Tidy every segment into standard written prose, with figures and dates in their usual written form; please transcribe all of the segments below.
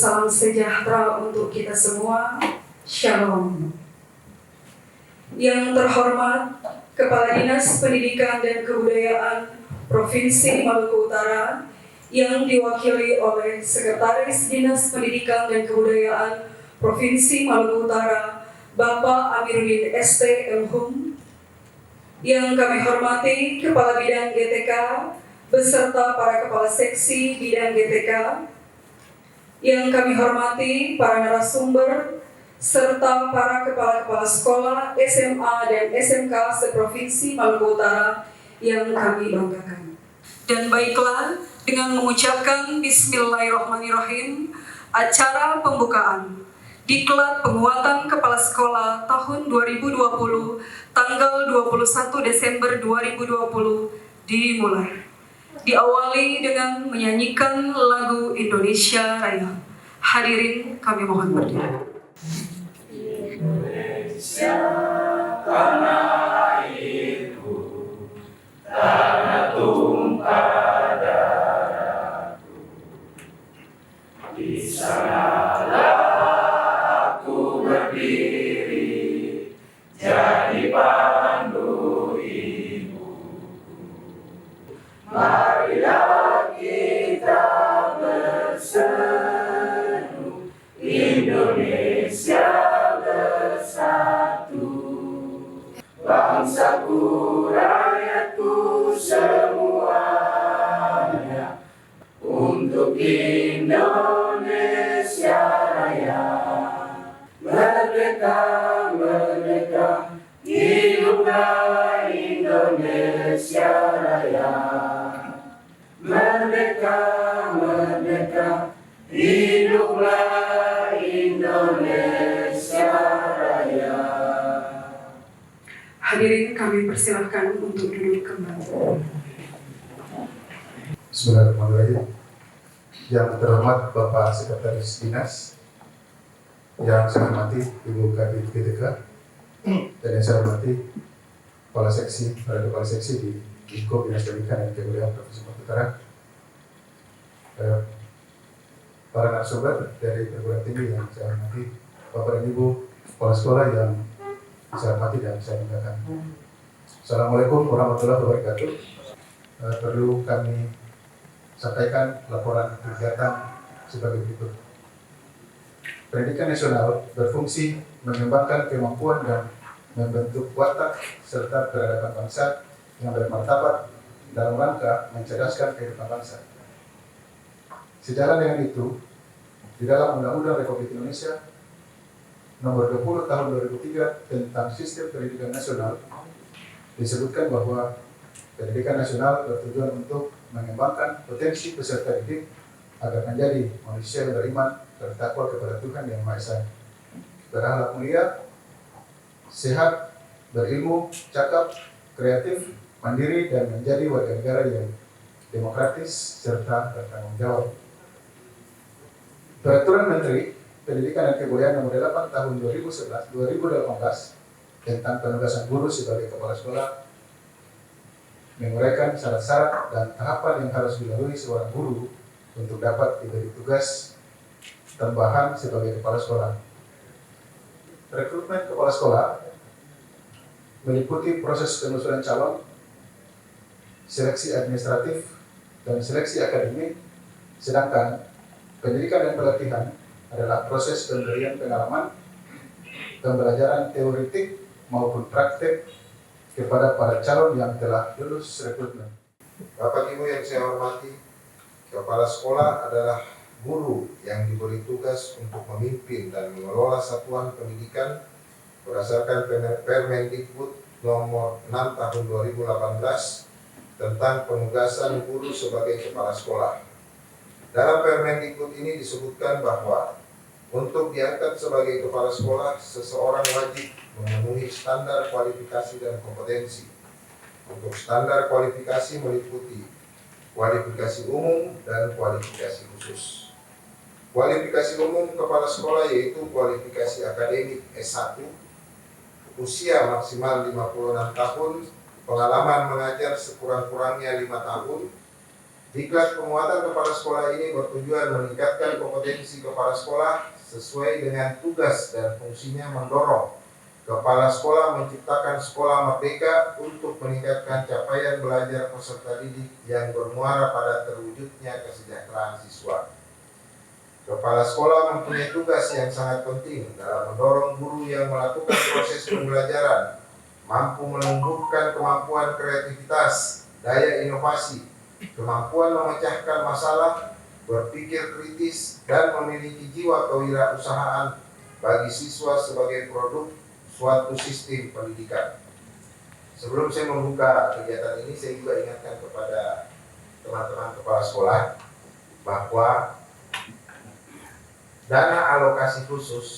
salam sejahtera untuk kita semua. Shalom. Yang terhormat Kepala Dinas Pendidikan dan Kebudayaan Provinsi Maluku Utara yang diwakili oleh Sekretaris Dinas Pendidikan dan Kebudayaan Provinsi Maluku Utara, Bapak Amiruddin ST MHum. Yang kami hormati Kepala Bidang GTK beserta para Kepala Seksi Bidang GTK. Yang kami hormati para narasumber serta para kepala-kepala sekolah SMA dan SMK seprovinsi Maluku Utara yang kami banggakan. Dan baiklah, dengan mengucapkan Bismillahirrahmanirrahim, acara pembukaan Diklat Penguatan Kepala Sekolah tahun 2020 tanggal 21 Desember 2020 dimulai. Diawali dengan menyanyikan lagu Indonesia Raya. Hadirin kami mohon berdiri. Indonesia, tanah airku, tanah tumpah darahku. Di sanalah aku berdiri, jadi pandu ibuku. Marilah kita berseru, Indonesia bersatu, bangsaku, rakyatku semuanya, untuk Indonesia Raya. Merdeka, merdeka, hiduplah Indonesia Raya. Merdeka, merdeka, hiduplah Indonesia Raya. Hadirin kami persilahkan untuk duduk kembali. Bismillahirrahmanirrahim. Yang terhormat Bapak Sekretaris Dinas, yang saya hormati Ibu Kadif GTK, dan yang saya hormati para kepala seksi di Lingkup Dinas Pendidikan dan Kebudayaan Provinsi Maluku Utara, para narasumber dari perguruan tinggi yang saya hormati, Bapak dan Ibu kepala sekolah yang saya hormati dan saya banggakan. Assalamualaikum warahmatullahi wabarakatuh. Perlu kami sampaikan laporan kegiatan sebagai berikut. Pendidikan nasional berfungsi mengembangkan kemampuan dan membentuk watak serta peradaban bangsa yang bermartabat dalam rangka mencerdaskan kehidupan bangsa. Sejalan dengan itu, di dalam Undang-Undang Republik Indonesia Nomor 20 Tahun 2003 tentang Sistem Pendidikan Nasional disebutkan bahwa pendidikan nasional bertujuan untuk mengembangkan potensi peserta didik agar menjadi manusia yang beriman, bertakwa kepada Tuhan Yang Maha Esa, berakhlak mulia, sehat, berilmu, cakap, kreatif, mandiri, dan menjadi warga negara yang demokratis serta bertanggung jawab. Peraturan Menteri Pendidikan dan Kebudayaan Nomor 8 Tahun 2018 tentang penugasan guru sebagai kepala sekolah menguraikan syarat-syarat dan tahapan yang harus dilalui seorang guru untuk dapat diberi tugas tambahan sebagai kepala sekolah. Rekrutmen kepala sekolah meliputi proses penelusuran calon, seleksi administratif, dan seleksi akademik, sedangkan pendidikan dan pelatihan adalah proses pemberian pengalaman, pembelajaran teoretik maupun praktek kepada para calon yang telah lulus rekrutmen. Bapak Ibu yang saya hormati, kepala sekolah adalah guru yang diberi tugas untuk memimpin dan mengelola satuan pendidikan berdasarkan Permendikbud Nomor 6 Tahun 2018 tentang penugasan guru sebagai kepala sekolah. Dalam Permendikbud ini disebutkan bahwa untuk diangkat sebagai kepala sekolah, seseorang wajib memenuhi standar kualifikasi dan kompetensi. Untuk standar kualifikasi meliputi kualifikasi umum dan kualifikasi khusus. Kualifikasi umum kepala sekolah yaitu kualifikasi akademik S1, usia maksimal 56 tahun, pengalaman mengajar sekurang-kurangnya 5 tahun, Diklat penguatan kepala sekolah ini bertujuan meningkatkan kompetensi kepala sekolah sesuai dengan tugas dan fungsinya mendorong kepala sekolah menciptakan sekolah merdeka untuk meningkatkan capaian belajar peserta didik yang bermuara pada terwujudnya kesejahteraan siswa. Kepala sekolah mempunyai tugas yang sangat penting dalam mendorong guru yang melakukan proses pembelajaran mampu menumbuhkan kemampuan kreativitas, daya inovasi, kemampuan memecahkan masalah, berpikir kritis, dan memiliki jiwa kewirausahaan bagi siswa sebagai produk suatu sistem pendidikan. Sebelum saya membuka kegiatan ini, saya juga ingatkan kepada teman-teman kepala sekolah bahwa dana alokasi khusus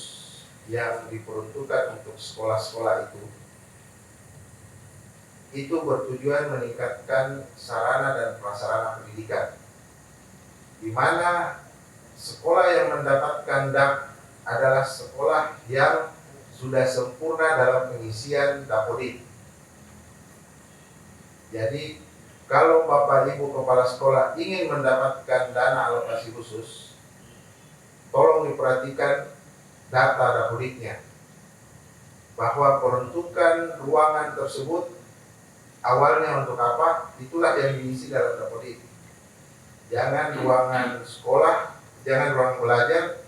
yang diperuntukkan untuk sekolah-sekolah itu bertujuan meningkatkan sarana dan prasarana pendidikan, di mana sekolah yang mendapatkan DAP adalah sekolah yang sudah sempurna dalam pengisian dapodik. Jadi kalau Bapak Ibu Kepala Sekolah ingin mendapatkan dana alokasi khusus, tolong diperhatikan data dapodiknya, bahwa peruntukan ruangan tersebut awalnya untuk apa, itulah yang diisi dalam dapodik. Jangan ruangan sekolah, jangan ruang belajar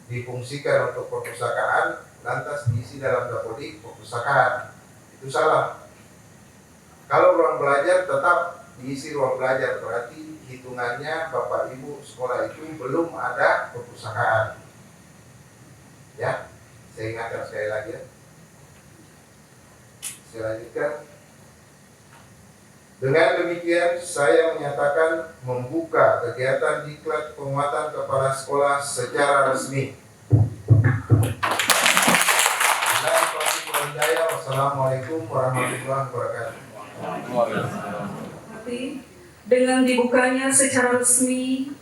difungsikan untuk perpustakaan, lantas diisi dalam dapodik perpustakaan. Itu salah. Kalau ruang belajar tetap diisi ruang belajar, berarti hitungannya Bapak Ibu sekolah itu belum ada perpustakaan. Ya, saya ingatkan sekali lagi ya. Saya lanjutkan. Dengan demikian, saya menyatakan membuka kegiatan diklat penguatan kepala sekolah secara resmi. Wassalamualaikum warahmatullahi wabarakatuh. Dengan dibukanya secara resmi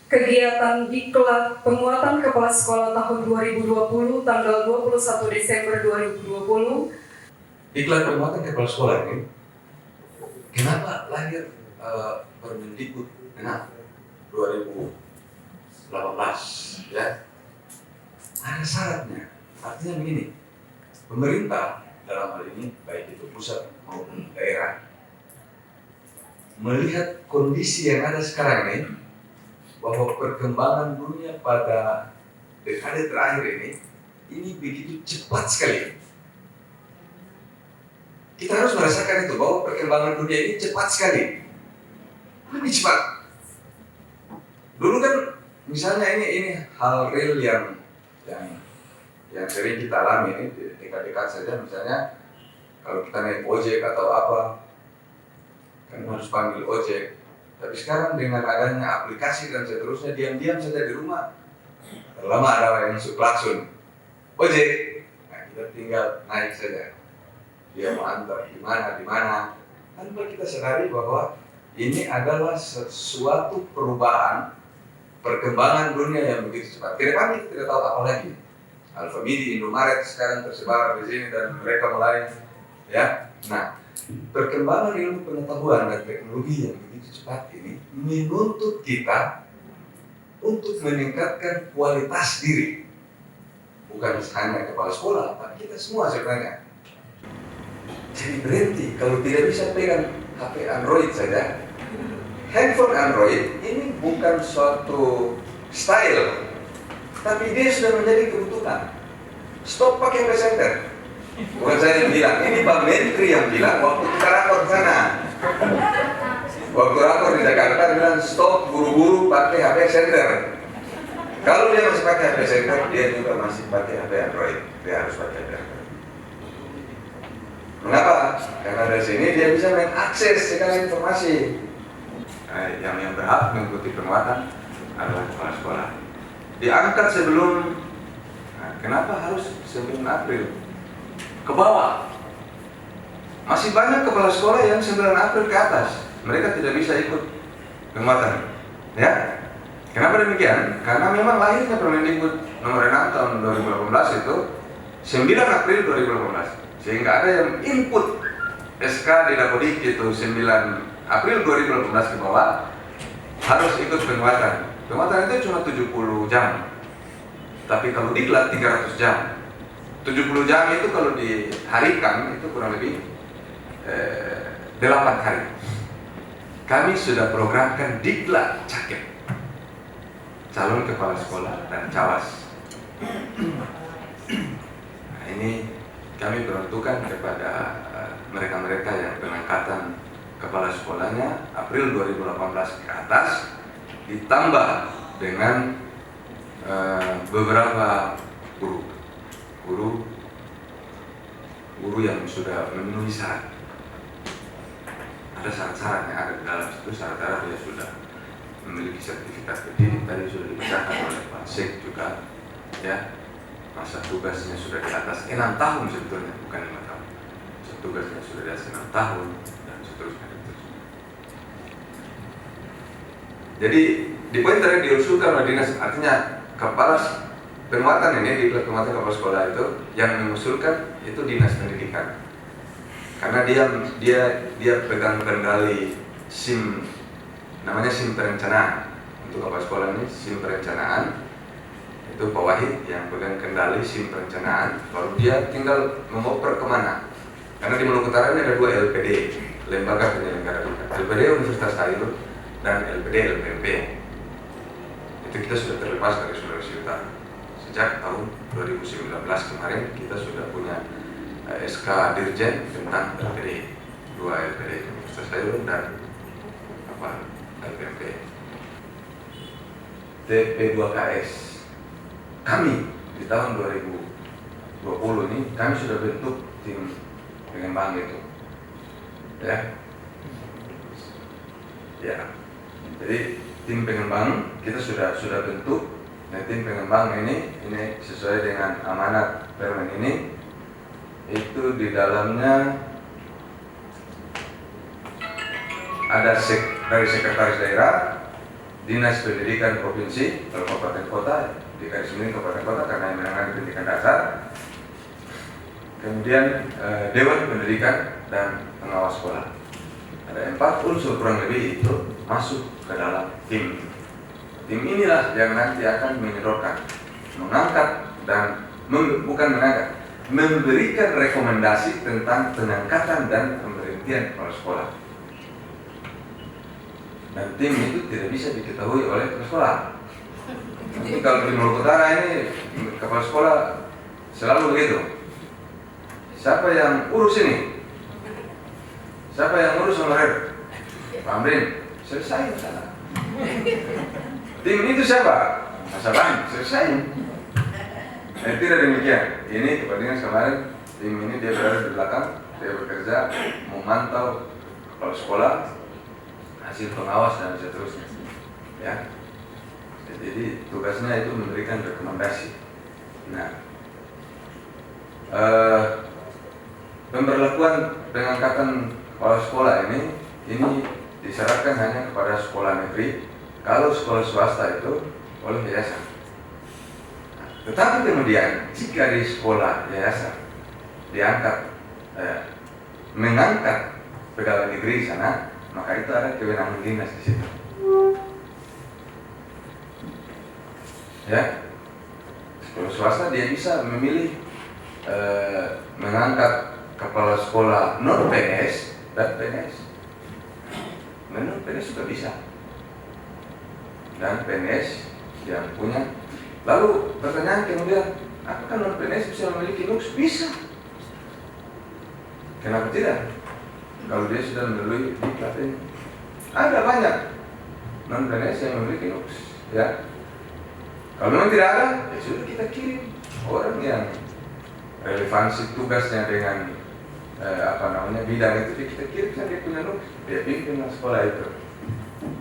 kegiatan diklat penguatan kepala sekolah tahun 2020 tanggal 21 Desember 2020. Diklat penguatan kepala sekolah ini kenapa lahir Permendikbud 2018 ya? Ada syaratnya. Artinya begini, pemerintah dalam hal ini baik itu pusat maupun daerah melihat kondisi yang ada sekarang ini, bahwa perkembangan dunia pada dekade terakhir ini begitu cepat sekali. Kita harus merasakan itu, bahwa perkembangan dunia ini cepat sekali, lebih cepat. Dulu kan misalnya ini hal real yang sering kita alami ini dekat-dekat saja, misalnya kalau kita naik ojek atau apa kan harus panggil ojek. Tapi sekarang dengan adanya aplikasi dan seterusnya, diam-diam saja di rumah lama ada yang masuk klakson ojek, nah kita tinggal naik saja, dia mau antar di mana tanpa kita sadari bahwa ini adalah sesuatu perubahan perkembangan dunia yang begitu cepat. Kedepan kita tidak tahu apa lagi. Alfamidi, Indomaret sekarang tersebar di sini dan mereka mulai ya. Nah, perkembangan ilmu pengetahuan dan teknologi yang begitu cepat ini menuntut kita untuk meningkatkan kualitas diri, bukan hanya kepala sekolah, tapi kita semua sebenarnya. Jadi berhenti kalau tidak bisa pegang HP Android saja. Handphone Android ini bukan suatu style, tapi dia sudah menjadi kebutuhan. Stop pakai messenger. Bukan saya yang bilang, ini Pak Menteri yang bilang waktu kita rakor sana. Waktu rakor di Jakarta dia bilang stop buru-buru pakai HP sender. Kalau dia masih pakai HP sender, dia juga masih pakai HP Android. Dia harus pakai HP Android. Mengapa? Karena dari sini dia bisa mengakses segala informasi. Yang berhak mengikuti penguatan adalah kepala sekolah. Diangkat sebelum, kenapa harus 9 April? Ke bawah. Masih banyak kepala sekolah yang 9 April ke atas. Mereka tidak bisa ikut penguatan. Ya? Kenapa demikian? Karena memang lahirnya Permendikbud nomor 6 tahun 2018 itu 9 April 2018. Sehingga ada yang input SK di Dapodik itu 9 April 2018 ke bawah, harus ikut penguatan. Penguatan itu cuma 70 jam. Tapi kalau diklat 300 jam. 70 jam itu kalau diharikan itu kurang lebih 8 hari. Kami sudah programkan diklat caket, calon kepala sekolah dan cawas. Nah, ini kami peruntukkan kepada mereka-mereka yang pengangkatan kepala sekolahnya April 2018 ke atas, ditambah dengan beberapa guru yang sudah memenuhi syarat. Ada syarat-syarat yang ada di dalam situ. Syarat-syarat dia sudah memiliki sertifikat pendidik, tadi sudah dibacakan oleh Pak Sek juga, ya. Masa tugasnya sudah di atas 6 tahun sebetulnya, bukan 5 tahun. Masa tugasnya sudah di atas 6 tahun dan seterusnya. Jadi di poin tadi diusulkan oleh dinas, artinya kepala penguatan ini, di penguatan kepala sekolah itu yang mengusulkan itu dinas pendidikan, karena dia pegang kendali SIM, namanya SIM perencanaan. Untuk kepala sekolah ini SIM perencanaan, itu Pak Wahid yang pegang kendali SIM perencanaan, lalu dia tinggal mengoper kemana. Karena di Maluku Utara ini ada 2 LPD, lembaga penyelenggara pendidikan, LPD Universitas Sayur dan LPD LPMP. Itu kita sudah terlepas dari Sulawesi Utara. Sejak tahun 2019 kemarin kita sudah punya SK Dirjen tentang LPD, 2 LPD Universitas Sayur dan LPMP. TP2KS. Kami di tahun 2020 ini kami sudah bentuk tim pengembang itu, ya. Jadi tim pengembang kita sudah bentuk. Nah, tim pengembang ini sesuai dengan amanat Permen ini, itu di dalamnya ada dari sekretaris daerah, dinas pendidikan provinsi, kabupaten kota, di garis miring kabupaten kota karena yang menangani pendidikan dasar, kemudian dewan pendidikan dan pengawas sekolah. Ada 4 unsur kurang lebih itu masuk ke dalam tim. Tim inilah yang nanti akan menyodorkan, mengangkat dan memberikan rekomendasi tentang pengangkatan dan pemberhentian kepala sekolah. Dan tim itu tidak bisa diketahui oleh kepala sekolah. Jadi kalau di Maluku Utara ini kepala sekolah selalu begitu. Siapa yang urus ini? Siapa yang urus honorer? Pak Amrin, selesai masalah. Tim itu siapa? Masalah, selesai. Tidak demikian. Ini kepentingan kemarin tim ini dia berada di belakang, dia bekerja memantau kepala sekolah, hasil pengawas dan seterusnya. Ya. Jadi tugasnya itu memberikan rekomendasi. Nah, pemberlakuan pengangkatan kepala sekolah ini disyaratkan hanya kepada sekolah negeri. Kalau sekolah swasta itu oleh yayasan. Tetapi kemudian jika di sekolah yayasan diangkat mengangkat pegawai negeri di sana, maka itu ada kewenangan dinas di situ. Ya, sekolah swasta dia bisa memilih mengangkat kepala sekolah non PNS dan PNS. Non PNS juga bisa. Dan PNS yang punya. Lalu pertanyaan kemudian, apakah non PNS bisa memiliki NUKS? Bisa. Kenapa tidak? Kalau dia sudah melalui diklat ini, ada banyak non PNS yang memiliki NUKS, ya. Kalau memang tidak ada, ya sudah kita kirim orang yang relevansi tugasnya dengan bidang itu, kita kirim saja dia punya NUKS, dia pimpin sekolah itu.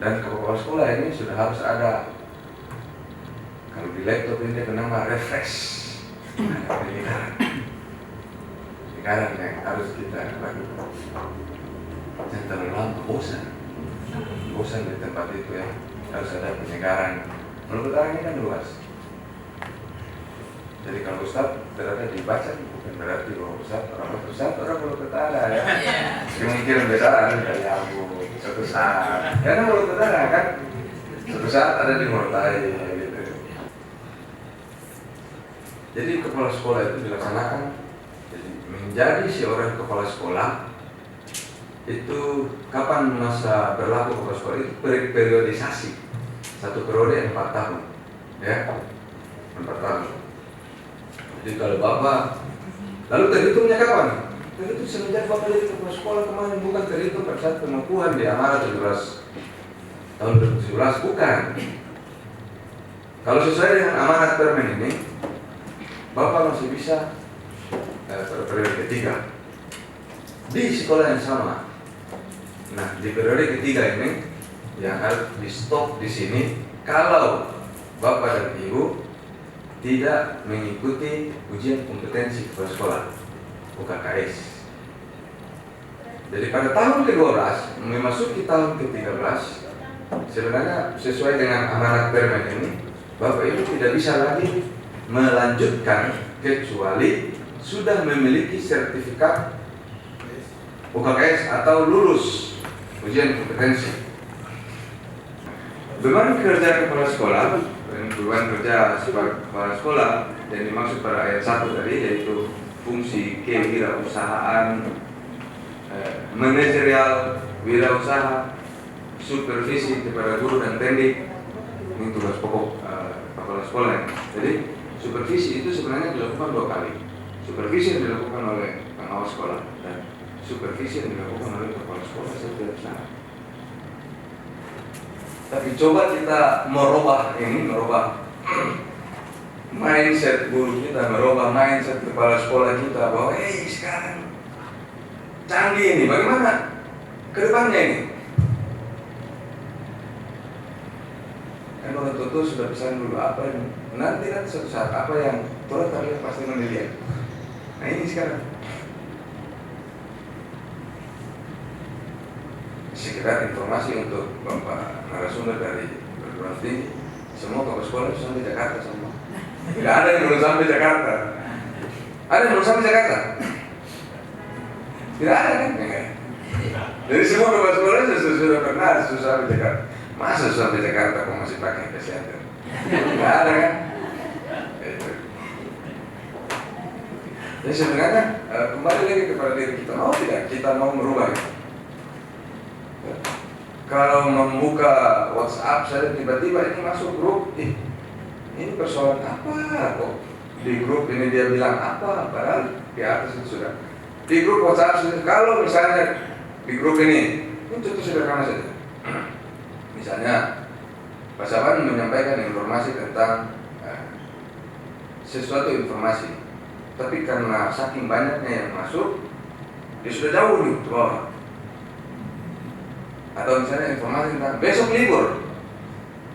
Dan kepala sekolah ini sudah harus ada, kalau di laptop ini bernama refresh, ada penyegaran yang harus kita lakukan. Jangan terlalu lama bosan di tempat itu, ya. Harus ada penyegaran. Maluku Utara ini kan luas. Jadi kalau Ustaz berada dibaca, bukan berarti bahwa Ustaz orang Maluku Utara, ya. Kemungkinan besar dari Abu suatu saat. Karena Maluku Utara kan Suatu saat ada di Morotai gitu. Jadi kepala sekolah itu dilaksanakan. Jadi menjadi seorang kepala sekolah itu kapan masa berlaku kepala sekolah itu periodisasi. Satu periode 4 tahun, ya 4 tahun. Jadi kalau Bapak, lalu terhitungnya kapan? Terhitung semenjak Bapak jadi kepala sekolah kemarin, bukan terhitung pada saat pengukuhan di Amara 17 tahun 2011, bukan. Kalau sesuai dengan amanat permen ini, Bapak masih bisa pada periode ketiga di sekolah yang sama. Nah, di periode ketiga ini yang harus di stop di sini kalau Bapak dan Ibu tidak mengikuti ujian kompetensi kepala sekolah UKKS. Jadi pada tahun ke-12 memasuki tahun ke-13 sebenarnya sesuai dengan amanat permen ini Bapak Ibu tidak bisa lagi melanjutkan kecuali sudah memiliki sertifikat UKKS atau lulus ujian kompetensi. Beban kerja kepala sekolah, beban kerja sebagai kepala sekolah yang dimaksud pada ayat 1 tadi yaitu fungsi kewirausahaan, manajerial wirausaha, supervisi kepada guru dan pendidik. Ini tugas pokok kepala sekolah. Jadi supervisi itu sebenarnya dilakukan 2 kali. Supervisi yang dilakukan oleh pengawas sekolah dan supervisi yang dilakukan oleh kepala sekolah setiap saat. Tapi coba kita merubah mindset guru kita, merubah mindset kepala sekolah kita bahwa sekarang canggih ini, bagaimana ke depannya ini? Kan orang tua sudah pesan dulu apa yang nanti suatu saat apa yang Tuhan kalian pasti menilai. Nah ini sekarang sekedar informasi untuk Bapak narasumber dari perguruan tinggi, semua kepala sekolah itu sampai Jakarta semua. Tidak ada yang belum sampai Jakarta. Ada yang belum sampai Jakarta? Tidak ada kan? Jadi semua kepala sekolah sudah pernah sampai Jakarta. Masa sampai Jakarta kok masih pakai kesehatan? Tidak ada kan? Jadi sebenarnya kembali lagi kepada diri kita, mau tidak kita mau merubah itu? Kalau membuka WhatsApp saya tiba-tiba ini masuk grup, ini persoalan apa kok di grup ini dia bilang apa, padahal di atas itu sudah di grup WhatsApp. Kalau misalnya di grup ini contoh sederhana saja, misalnya Pak Saban menyampaikan informasi tentang sesuatu informasi, tapi karena saking banyaknya yang masuk, dia sudah jauh nih ke bawah. Atau misalnya informasi tentang besok libur,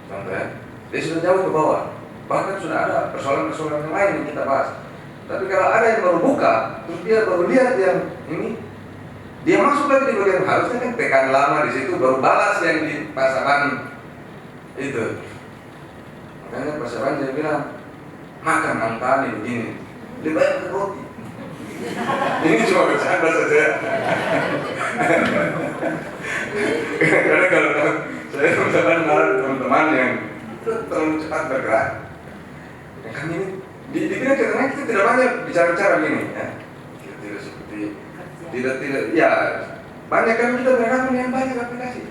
contohnya, dia sudah jauh ke bawah. Bahkan sudah ada persoalan-persoalan yang lain yang kita bahas. Tapi kalau ada yang baru buka, terus dia baru lihat yang ini, dia masuk lagi di bagian harusnya kan tekan lama di situ, baru balas yang di pasaran itu. Makanya pasaran dia bilang makan angka ini begini, lebih banyak ke roti. Ini cuma bercanda saja. Karena kalau saya misalkan marah teman-teman yang terlalu cepat bergerak, ya kan ini di bidang karena kita tidak banyak bicara-bicara gini, ya. Tidak seperti tidak ya banyak kan kita bergerak dengan banyak aplikasi.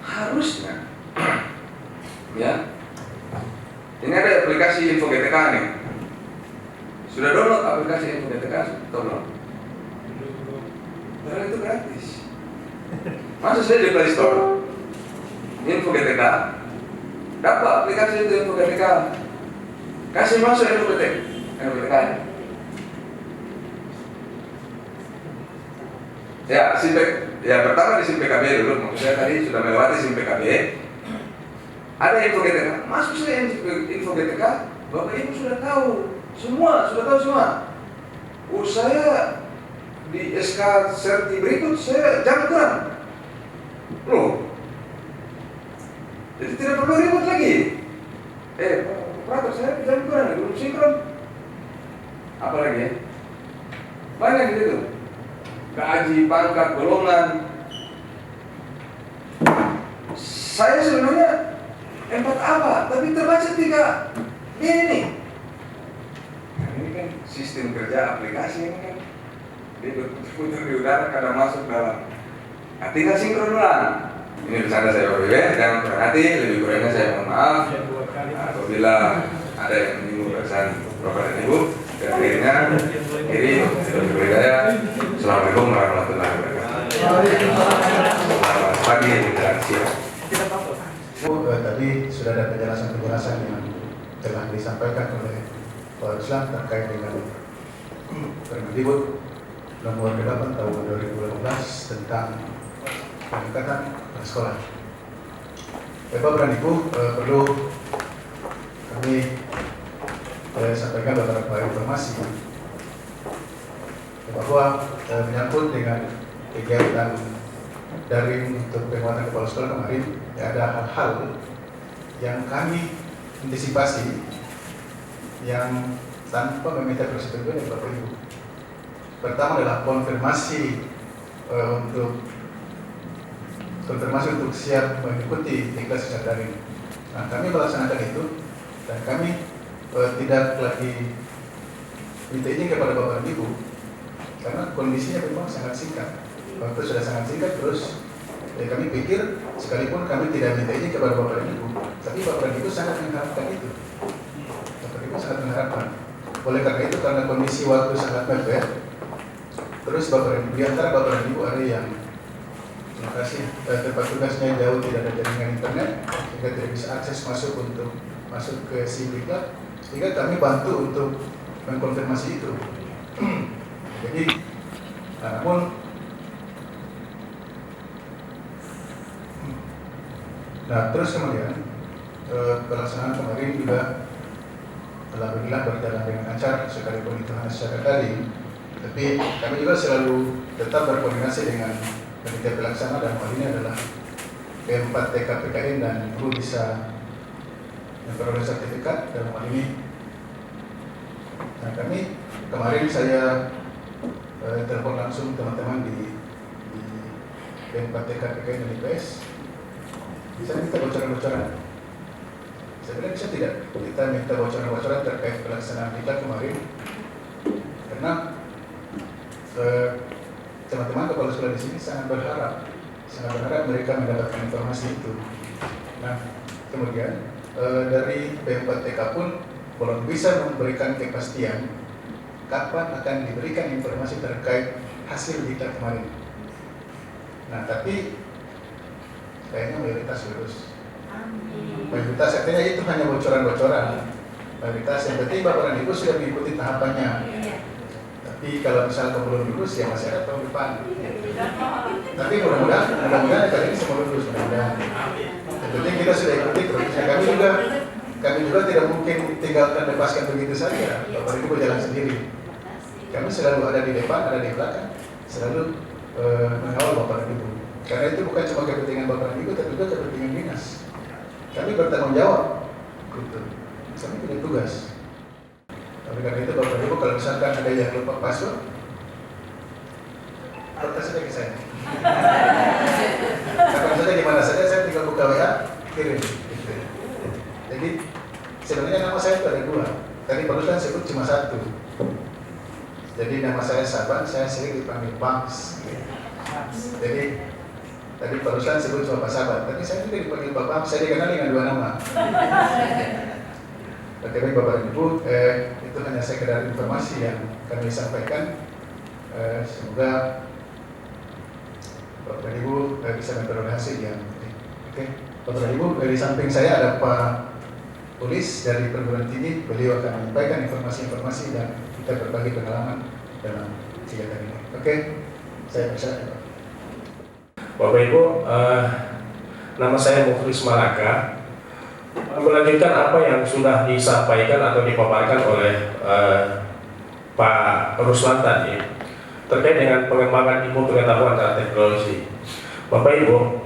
Harusnya, ya. Ini ada aplikasi Info GTK nih. Sudah download aplikasi Info GTK atau belum? Padahal itu gratis. Masuk saja di Play Store Info GTK, dapat aplikasi itu Info GTK, kasih masuk Info GTK. Ya, pertama di SIM PKB dulu, maksud saya tadi sudah melewati SIM PKB. Ada Info GTK, masuk saja Info GTK, Bapak Ibu sudah tahu semua. Saya di SK serti berikut saya jangan kurang loh, jadi tidak perlu ribut lagi. Operator saya jangan kurang, belum sinkron apalagi ya, banyak gitu, gaji, pangkat, golongan. Saya sebenarnya 4 apa? Tapi terbaca 3 ini. Nah, ini kan sistem kerja aplikasi ini kan. Dia berputar di udara kadang masuk dalam. Nah, tinggal sinkron ulang. Ini bersama saya OBW, jangan kurang hati, lebih kurangnya saya mohon maaf. Apabila ada yang menyinggung perasaan Bapak dan Ibu, dan akhirnya diri sudah berbeda. Assalamualaikum warahmatullahi wabarakatuh. Selamat pagi dan siang. Tadi sudah ada penjelasan yang telah disampaikan oleh Pak Ruslan terkait dengan Permendikbud nomor 8 tahun 2018 tentang peningkatan sekolah. Bapak dan Ibu, perlu kami sampaikan beberapa informasi bahwa menyangkut dengan kegiatan daring untuk penguatan kepala sekolah kemarin, ada hal-hal yang kami antisipasi yang tanpa meminta persetujuan dari Bapak Ibu. Pertama adalah konfirmasi untuk siap mengikuti kelas secara daring. Nah, kami melaksanakan itu dan kami tidak lagi minta izin kepada Bapak dan Ibu karena kondisinya memang sangat singkat. Waktu sudah sangat singkat, terus kami pikir sekalipun kami tidak minta izin kepada Bapak dan Ibu, tapi Bapak dan Ibu sangat mengharapkan itu. Bapak dan Ibu sangat mengharapkan. Oleh karena itu, karena kondisi waktu sangat mepet, terus Bapak dan Ibu, di antara Bapak dan Ibu ada yang tempat tugasnya jauh, tidak ada jaringan internet, sehingga tidak bisa akses masuk ke Simdiklat, sehingga kami bantu untuk mengkonfirmasi itu. Jadi, terus kemudian pelaksanaan kemarin juga alhamdulillah berjalan dengan lancar, sekalipun itu hanya secara daring, tapi kami juga selalu tetap berkoordinasi dengan panitia pelaksana dan hal ini adalah P4 TKPKN dan Ibu bisa memperoleh sertifikat dalam hal ini. Nah, kami kemarin saya telepon langsung teman-teman di P4 TKPKN dan IPS. Saya minta bocoran-bocoran. Saya bilang bisa tidak kita minta bocoran-bocoran terkait pelaksanaan kita kemarin, karena teman-teman kepala sekolah di sini sangat berharap mereka mendapatkan informasi itu. Nah, kemudian dari P4TK pun belum bisa memberikan kepastian kapan akan diberikan informasi terkait hasil kita kemarin. Nah, tapi kayaknya mayoritas lulus. Mayoritas artinya itu hanya bocoran-bocoran. Mayoritas yang penting Bapak dan Ibu sudah mengikuti tahapannya. Tapi kalau misalnya belum lulus, ya masih ada tahun depan. Tapi mudah-mudahan kali ini semua lulus. Mudah-mudahan. Yang penting kita sudah ikuti prosesnya. Kami juga tidak mungkin tinggalkan lepaskan begitu saja. Bapak Ibu berjalan sendiri. Kami selalu ada di depan, ada di belakang, selalu mengawal Bapak dan Ibu. Karena itu bukan cuma kepentingan Bapak dan Ibu, tapi juga kepentingan dinas. Kami bertanggung jawab. Gitu. Kami punya tugas. Oleh karena itu Bapak Ibu, kalau misalkan ada yang lupa password, kontak saja ke saya. Kapan saja, gimana saja, saya tinggal buka WA, kirim. Gitu. Jadi sebenarnya nama saya itu ada 2. Tadi barusan sebut cuma 1. Jadi nama saya Saban, saya sering dipanggil Bangs. Jadi tadi barusan sebut cuma Pak Saban, tapi saya juga dipanggil Pak Bangs. Saya dikenal dengan 2 nama. Oke, baik Bapak dan Ibu, itu hanya sekedar informasi yang kami sampaikan. Semoga Bapak dan Ibu bisa memperoleh hasil yang penting. Oke, Bapak dan Ibu, di samping saya ada Pak Polis dari perguruan tinggi. Beliau akan menyampaikan informasi-informasi dan kita berbagi pengalaman dalam kegiatan ini. Oke, saya persilakan. Bapak Ibu, nama saya Mukhlis Malaka. Melanjutkan apa yang sudah disampaikan atau dipaparkan oleh Pak Ruslan tadi terkait dengan pengembangan ilmu pengetahuan dan teknologi. Bapak Ibu,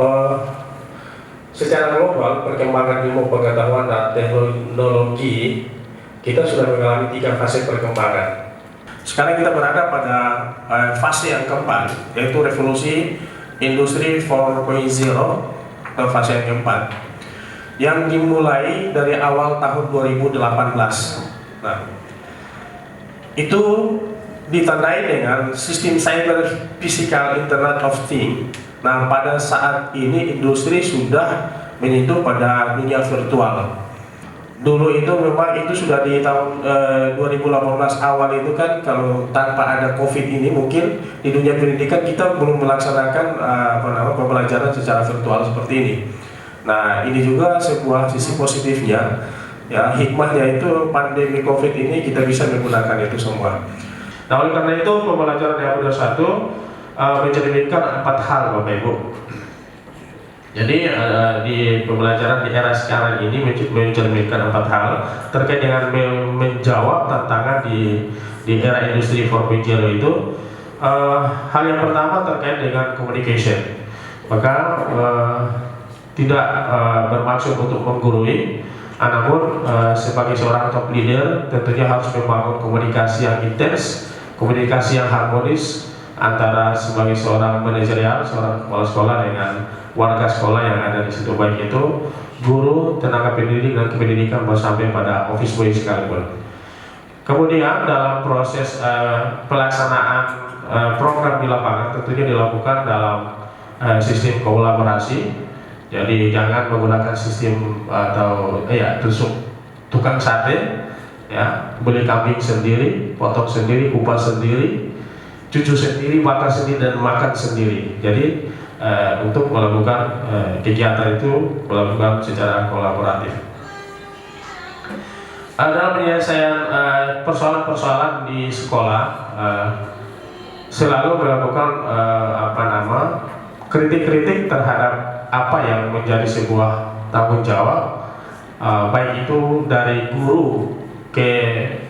secara global perkembangan ilmu pengetahuan dan teknologi kita sudah mengalami 3 fase perkembangan. Sekarang kita berada pada fase yang keempat, yaitu revolusi industri 4.0 atau fase yang keempat, yang dimulai dari awal tahun 2018. Nah, itu ditandai dengan sistem cyber physical Internet of Things. Nah, pada saat ini industri sudah menyentuh pada dunia virtual. Dulu itu memang itu sudah di tahun 2018 awal itu kan, kalau tanpa ada COVID ini mungkin di dunia pendidikan kita belum melaksanakan pembelajaran secara virtual seperti ini. Nah, ini juga sebuah sisi positifnya, ya, hikmahnya itu pandemi COVID ini kita bisa menggunakan itu semua. Nah, oleh karena itu pembelajaran yang udah mencerminkan 4 hal, Bapak Ibu. Jadi di pembelajaran di era sekarang ini mencerminkan 4 hal terkait dengan menjawab tantangan di era industri 4.0 itu. Hal yang pertama terkait dengan communication. Maka tidak bermaksud untuk menggurui, namun sebagai seorang top leader tentunya harus membangun komunikasi yang intens, komunikasi yang harmonis antara sebagai seorang manajerial, seorang kepala sekolah dengan warga sekolah yang ada di situ, baik itu guru, tenaga pendidik dan kependidikan sampai pada office boy sekalipun. Kemudian dalam proses pelaksanaan program di lapangan tentunya dilakukan dalam sistem kolaborasi. Jadi jangan menggunakan sistem atau tusuk tukang sate, ya, beli kambing sendiri, potong sendiri, kupas sendiri, cucu sendiri, bakar sendiri dan makan sendiri. Jadi untuk melakukan kegiatan itu melakukan secara kolaboratif. Dalam penyelesaian persoalan-persoalan di sekolah selalu melakukan kritik-kritik terhadap apa yang menjadi sebuah tanggung jawab, baik itu dari guru ke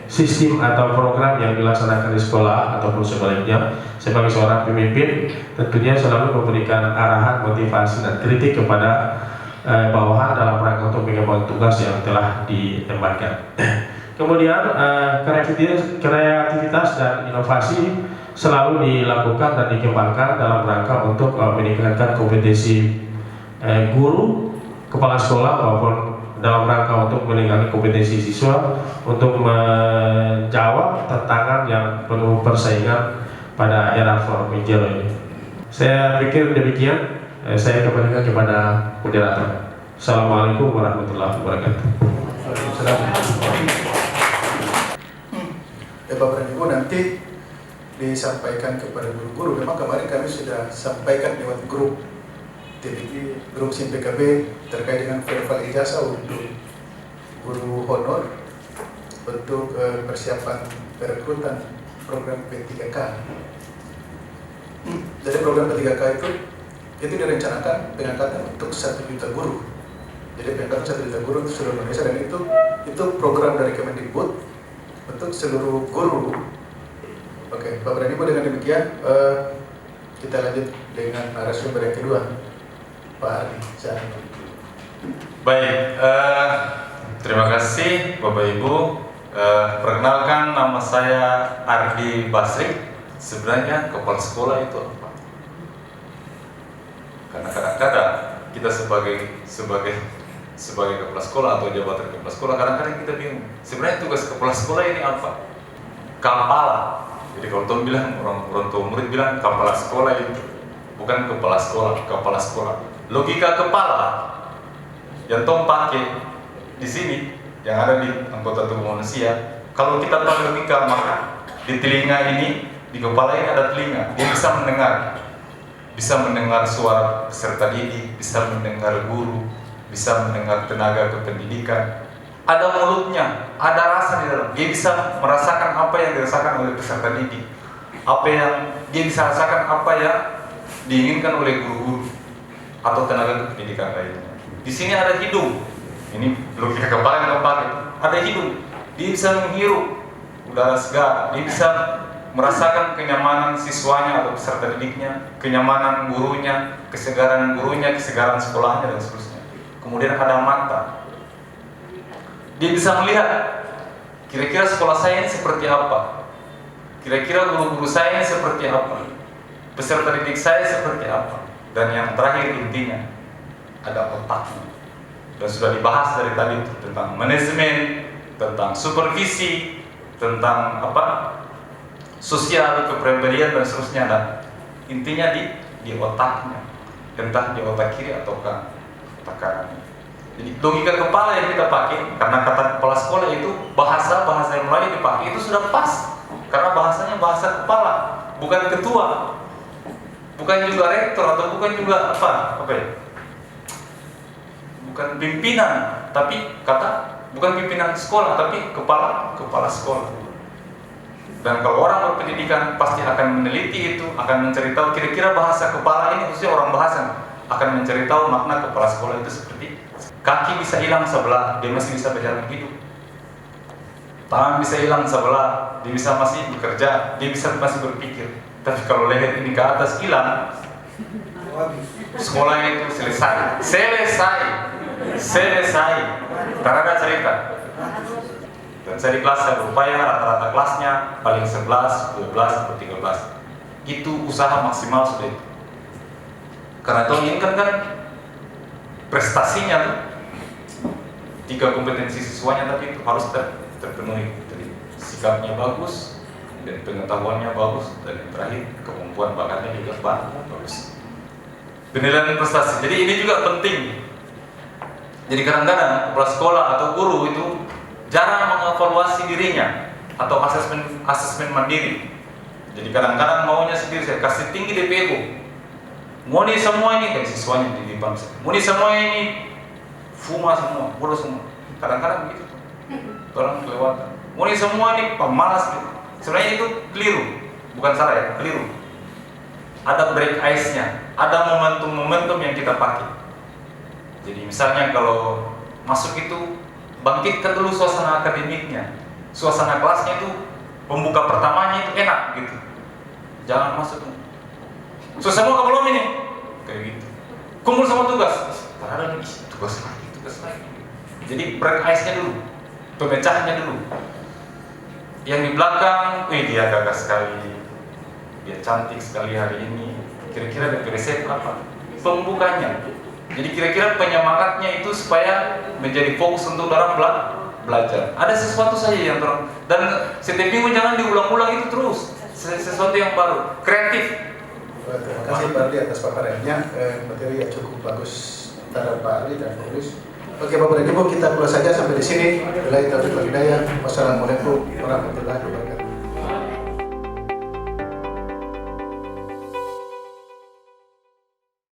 sistem atau program yang dilaksanakan di sekolah ataupun sebaliknya. Sebagai seorang pemimpin tentunya selalu memberikan arahan, motivasi dan kritik kepada bawahan dalam rangka untuk mengembangkan tugas yang telah diembankan. Kemudian kreativitas dan inovasi selalu dilakukan dan dikembangkan dalam rangka untuk meningkatkan kompetensi guru, kepala sekolah maupun dalam rangka untuk meningkatkan kompetensi siswa untuk menjawab tantangan yang penuh persaingan pada era 4.0 ini. Saya pikir demikian. Saya kembalikan kepada moderator. Assalamualaikum warahmatullahi wabarakatuh. Bapak dan Ibu, nanti disampaikan kepada guru-guru. Memang kemarin kami sudah sampaikan lewat grup TPI, grup SIM PKB terkait dengan verbal ijazah untuk guru honor untuk persiapan perekrutan program P3K. Jadi program P3K itu direncanakan pengangkatan untuk 1 juta guru. Jadi pengangkatan 1 juta guru untuk seluruh Indonesia, dan itu program dari Kemendikbud untuk seluruh guru. Oke, Bapak dan Ibu, dengan demikian kita lanjut dengan narasumber yang kedua, Pak Ardi. Baik, terima kasih Bapak Ibu. Perkenalkan, nama saya Ardi Basri. Sebenarnya kepala sekolah itu apa? Karena kadang-kadang kita sebagai kepala sekolah atau jabatan kepala sekolah, kadang-kadang kita bingung. Sebenarnya tugas kepala sekolah ini apa? Kepala. Jadi kalau Tom bilang, orang tua murid bilang kepala sekolah itu bukan kepala sekolah, kepala sekolah. Logika kepala yang Tom pakai di sini, yang ada di anggota tubuh manusia. Kalau kita pakai logika, maka di telinga ini, di kepala ini ada telinga. Dia bisa mendengar suara peserta didik, bisa mendengar guru, bisa mendengar tenaga kependidikan. Ada mulutnya, ada rasa di dalam. Dia bisa merasakan apa yang dirasakan oleh peserta didik, apa yang dia bisa rasakan, apa yang diinginkan oleh guru-guru atau tenaga kependidikan lainnya. Di sini ada hidung. Ini logika kepala yang keempat. Ada hidung. Dia bisa menghirup udara segar. Dia bisa merasakan kenyamanan siswanya atau peserta didiknya, kenyamanan gurunya, kesegaran sekolahnya dan seterusnya. Kemudian ada mata. Dia bisa melihat kira-kira sekolah saya ini seperti apa, kira-kira guru-guru saya ini seperti apa, peserta didik saya seperti apa. Dan yang terakhir intinya ada otaknya. dan sudah dibahas dari tadi itu, tentang manajemen, tentang supervisi, tentang sosial, kepribadian dan seterusnya. Dan intinya di otaknya, entah di otak kiri atau otak kanan. Jadi logika kepala yang kita pakai, karena kata kepala sekolah itu bahasa yang mulai dipakai itu sudah pas, karena bahasanya bahasa kepala, bukan ketua, bukan juga rektor, atau bukan juga bukan pimpinan, tapi bukan pimpinan sekolah, tapi kepala sekolah. Dan kalau orang berpendidikan pasti akan meneliti itu, akan mencari tahu kira-kira bahasa kepala ini, khususnya orang bahasa, akan mencari tahu makna kepala sekolah itu seperti kaki bisa hilang sebelah, dia masih bisa berjalan hidup. Tangan bisa hilang sebelah, dia bisa masih bekerja, dia bisa masih berpikir. Tapi kalau leher ini ke atas hilang, sekolahnya itu selesai. Karena ada cerita. Dan saya di kelas saya berupaya rata-rata kelasnya paling 11, 12, atau 13. Itu usaha maksimal sudah itu. Karena itu inginkan kan prestasinya tuh 3 kompetensi siswanya tadi itu harus terpenuhi. Jadi sikapnya bagus, dan pengetahuannya bagus, dan yang terakhir kemampuan bakatnya juga bagus. Penilaian prestasi. Jadi ini juga penting. Jadi kadang-kadang kepala sekolah atau guru itu jarang mengevaluasi dirinya atau asesmen mandiri. Jadi kadang-kadang maunya sendiri, saya kasih tinggi DPO. Mau nih semua ini kan siswanya di bangsa. Mau nih semua ini fuma semua, bodoh semua. Kadang-kadang begitu tuh. Orang kelewatan. Mau nih semua ini pemalas gitu. Sebenarnya itu keliru, bukan salah ya, keliru. Ada break ice-nya, ada momentum-momentum yang kita pakai. Jadi misalnya kalau masuk itu bangkitkan dulu suasana akademiknya, suasana kelasnya itu pembuka pertamanya itu enak gitu. Jangan masuk semua kamu belum ini kayak gitu. Kumpul sama tugas, terhadap tugas lagi. Jadi break ice-nya dulu, pemecahnya dulu. Yang di belakang, dia gagah sekali, dia cantik sekali hari ini. Kira-kira ada resep apa? Pembukanya. Jadi kira-kira penyemangatnya itu supaya menjadi fokus untuk orang belajar. Ada sesuatu saja yang dan setiap minggu jangan diulang-ulang itu terus. Sesuatu yang baru, kreatif. Terima kasih Pak Ardi atas paparannya. Materi yang cukup bagus antara Pak Ardi dan Pak Luis. Oke Bapak dan Ibu, kita close saja sampai di sini. Wassalamualaikum warahmatullahi wabarakatuh.